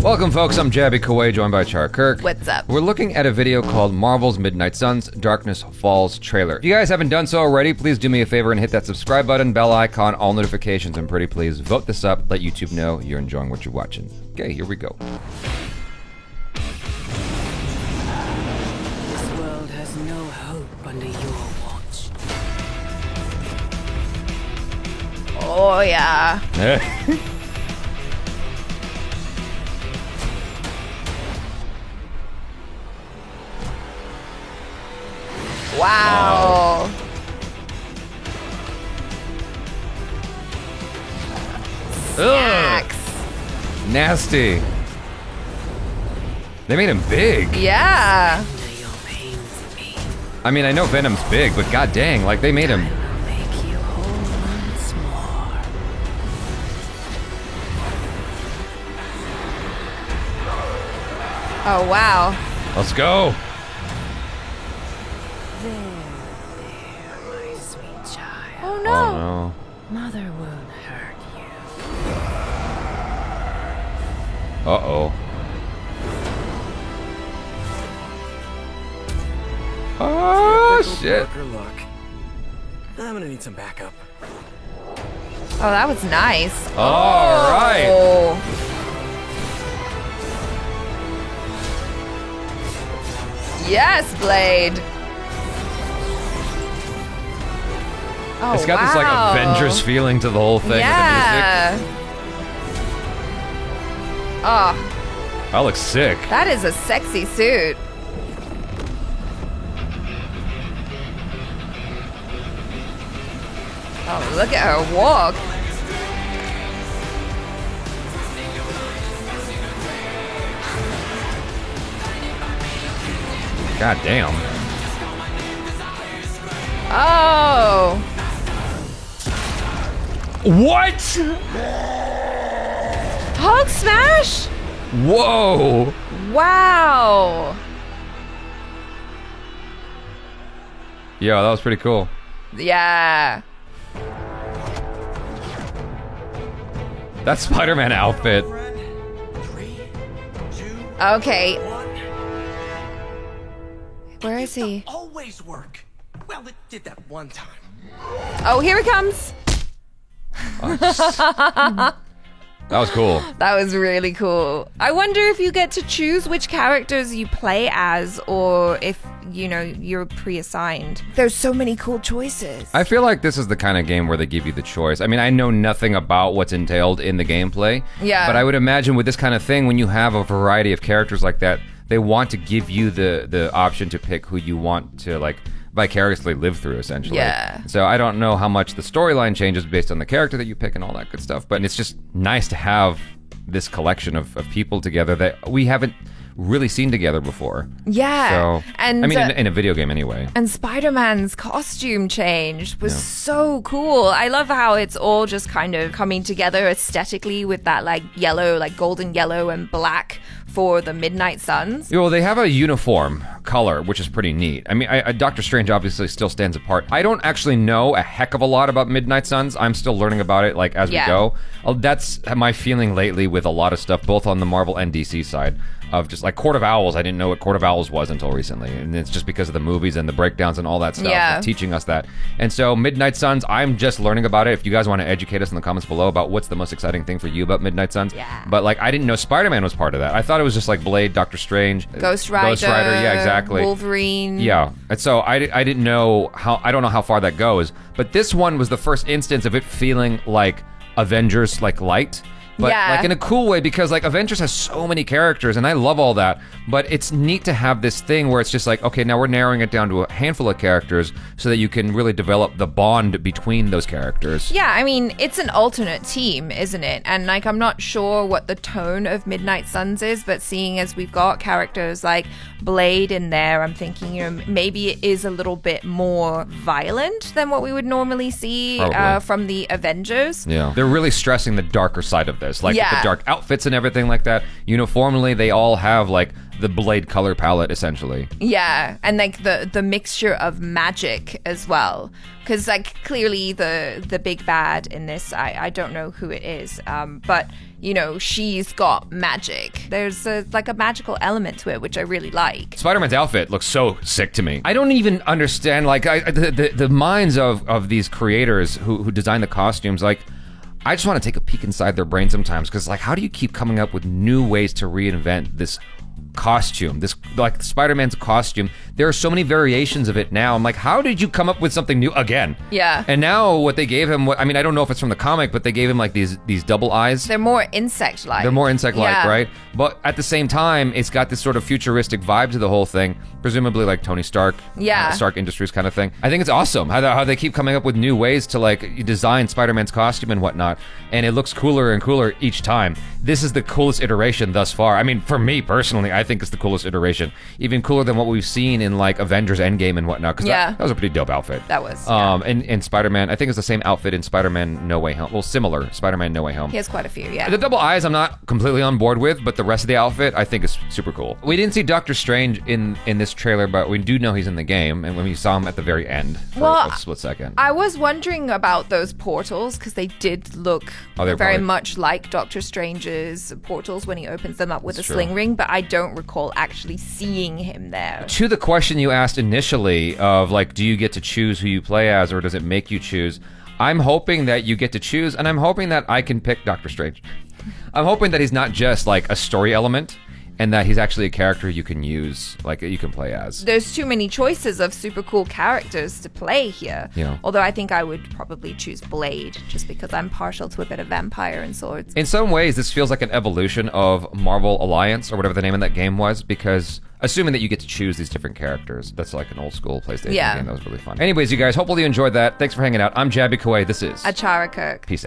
Welcome, folks. I'm Jabby Kawai, joined by Char Kirk. What's up? We're looking at a video called Marvel's Midnight Suns Darkness Falls trailer. If you guys haven't done so already, please do me a favor and hit that subscribe button, bell icon, all notifications, and pretty please vote this up. Let YouTube know you're enjoying what you're watching. Okay, here we go. This world has no hope under your watch. Oh, yeah. Wow. Snacks. Nasty. They made him big. Yeah. Under your pains me. I mean, I know Venom's big, but god dang, like they made him. I'll make you whole once more. Oh, wow. Let's go. There, my sweet child. Oh, Oh no. no. Mother won't hurt you. Uh-oh. Oh, shit. Worker luck. I'm gonna need some backup. Oh, that was nice. All right. Oh. Yes, Blade. Oh, It's got this like wow. Avengers feeling to the whole thing. Yeah. With the music. Oh, That looks sick. that is a sexy suit. Oh, look at her walk. God damn. Oh. What? Hulk smash? Whoa. Wow. Yo, that was pretty cool. Yeah. That Spider-Man outfit. 3, 2, Okay. 1. Where is he? Always work. Well, it did that one time. Oh, here he comes. That was cool. That was really cool. I wonder if you get to choose which characters you play as, or if, you know, you're pre-assigned. There's so many cool choices. I feel like this is the kind of game where they give you the choice. I mean, I know nothing about what's entailed in the gameplay. Yeah. But I would imagine with this kind of thing, when you have a variety of characters like that, they want to give you the option to pick who you want to, like, vicariously live through, essentially. Yeah. So I don't know how much the storyline changes based on the character that you pick and all that good stuff, but it's just nice to have this collection of people together that we haven't really seen together before. Yeah. So, and I mean, in a video game anyway. And Spider-Man's costume change was so cool. I love how it's all just kind of coming together aesthetically with that like yellow, like golden yellow and black for the Midnight Suns. Well, they have a uniform color, which is pretty neat. I mean, Doctor Strange obviously still stands apart. I don't actually know a heck of a lot about Midnight Suns. I'm still learning about it, like, as we go. That's my feeling lately with a lot of stuff, both on the Marvel and DC side, of just, like, Court of Owls. I didn't know what Court of Owls was until recently, and it's just because of the movies and the breakdowns and all that stuff, Yeah. teaching us that. And so, Midnight Suns, I'm just learning about it. If you guys want to educate us in the comments below about what's the most exciting thing for you about Midnight Suns. Yeah. But, like, I didn't know Spider-Man was part of that. I thought it was just, like, Blade, Doctor Strange, Ghost Rider, yeah, exactly. Wolverine. Yeah, and so I didn't know I don't know how far that goes, but this one was the first instance of it feeling like Avengers, like light. But Yeah. like in a cool way, because like Avengers has so many characters and I love all that, but it's neat to have this thing where it's just like, okay, now we're narrowing it down to a handful of characters so that you can really develop the bond between those characters. Yeah, I mean, it's an alternate team, isn't it? And like, I'm not sure what the tone of Midnight Suns is, but seeing as we've got characters like Blade in there, I'm thinking, you know, maybe it is a little bit more violent than what we would normally see Probably. from the Avengers. Yeah. They're really stressing the darker side of this. this. Like Yeah. with the dark outfits and everything like that. Uniformly, they all have like the Blade color palette essentially. Yeah, and like the mixture of magic as well, because like clearly the big bad in this, I don't know who it is, but you know, she's got magic. There's like a magical element to it, which I really like. Spider-Man's outfit looks so sick to me. I don't even understand like the minds of these creators who design the costumes. Like, I just want to take a peek inside their brain sometimes, because like, how do you keep coming up with new ways to reinvent this costume, this like Spider-Man's costume? There are so many variations of it now. I'm like, how did you come up with something new again? Yeah. And now what they gave him, I mean, I don't know if it's from the comic, but they gave him like these double eyes. They're more insect-like. They're more insect-like, Yeah. right? But at the same time, it's got this sort of futuristic vibe to the whole thing, presumably like Tony Stark, Yeah. Stark Industries kind of thing. I think it's awesome how they keep coming up with new ways to like design Spider-Man's costume and whatnot, and it looks cooler and cooler each time. This is the coolest iteration thus far. I mean, for me personally, I think it's the coolest iteration, even cooler than what we've seen in like Avengers Endgame and whatnot, because Yeah. that was a pretty dope outfit. That was, and Spider-Man, I think it's the same outfit in Spider-Man No Way Home. Well, similar, Spider-Man No Way Home. He has quite a few, yeah. The double eyes I'm not completely on board with, but the rest of the outfit I think is super cool. We didn't see Doctor Strange in this trailer, but we do know he's in the game, and when we saw him at the very end for Well, a split second. I was wondering about those portals, because they did look they're very probably- much like Doctor Strange's portals when he opens them up with That's a true. sling ring, but I don't recall actually seeing him there. To the question you asked initially of like, do you get to choose who you play as, or does it make you choose? I'm hoping that you get to choose, and I'm hoping that I can pick Doctor Strange. I'm hoping that he's not just like a story element, and that he's actually a character you can use, like you can play as. There's too many choices of super cool characters to play here. Yeah. Although I think I would probably choose Blade, just because I'm partial to a bit of vampire and swords. In some ways, this feels like an evolution of Marvel Alliance, or whatever the name of that game was, because assuming that you get to choose these different characters, that's like an old school PlayStation Yeah. game. That was really fun. Anyways, you guys, hopefully you enjoyed that. Thanks for hanging out. I'm Jabby Kawai. This is Achara Kirk. Peace out.